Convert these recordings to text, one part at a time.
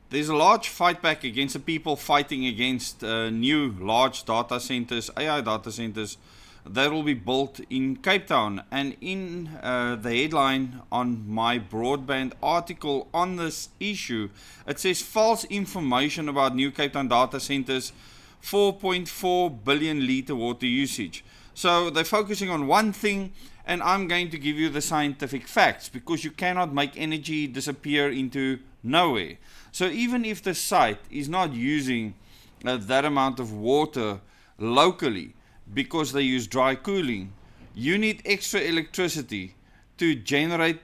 There's a large fight back against the people fighting against new large data centers, AI data centers that will be built in Cape Town. And in the headline on my broadband article on this issue, it says false information about new Cape Town data centers, 4.4 billion litre water usage. So they're focusing on one thing, and I'm going to give you the scientific facts, because you cannot make energy disappear into nowhere. So even if the site is not using that amount of water locally, because they use dry cooling, you need extra electricity to generate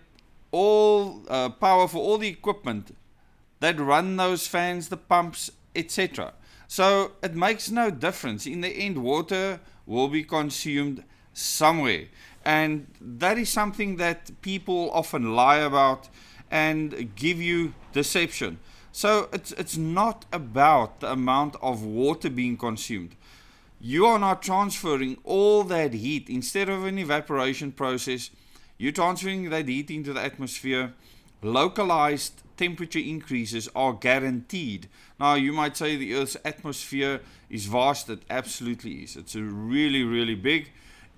all power for all the equipment that run those fans, the pumps, etc. So it makes no difference. In the end, water will be consumed somewhere. And that is something that people often lie about and give you deception. So it's not about the amount of water being consumed. You are not transferring all that heat. Instead of an evaporation process, you're transferring that heat into the atmosphere. Localized temperature increases are guaranteed. Now, you might say the Earth's atmosphere is vast. It absolutely is. It's really, really big.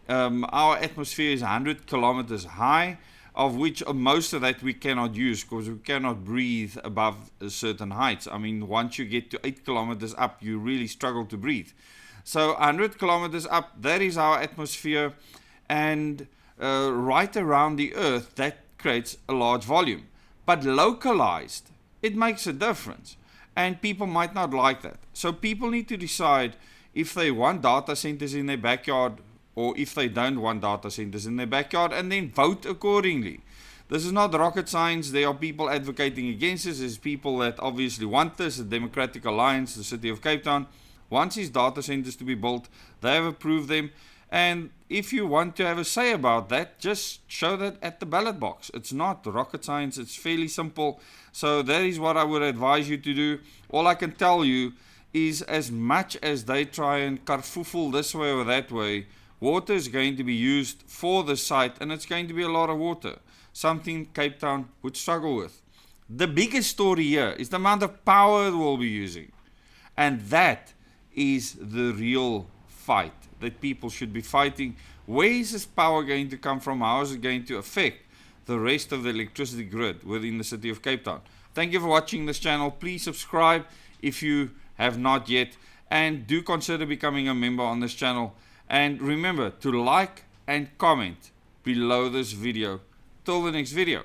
Our atmosphere is 100 kilometers high, of which most of that we cannot use because we cannot breathe above certain heights. I mean, once you get to 8 kilometers up, you really struggle to breathe. So 100 kilometers up, that is our atmosphere, and right around the Earth, that creates a large volume. But localized, it makes a difference, and people might not like that. So people need to decide if they want data centers in their backyard or if they don't want data centers in their backyard, and then vote accordingly. This is not rocket science. There are people advocating against this. There's people that obviously want this. The Democratic Alliance, the City of Cape Town, wants these data centers to be built. They have approved them. And if you want to have a say about that, just show that at the ballot box. It's not rocket science. It's fairly simple. So that is what I would advise you to do. All I can tell you is, as much as they try and carfoofle this way or that way, water is going to be used for the site, and it's going to be a lot of water, something Cape Town would struggle with. The biggest story here is the amount of power we'll be using, and that is the real fight that people should be fighting. Where is this power going to come from? How is it going to affect the rest of the electricity grid within the City of Cape Town? Thank you for watching this channel. Please subscribe if you have not yet, and do consider becoming a member on this channel. And remember to like and comment below this video. Till the next video.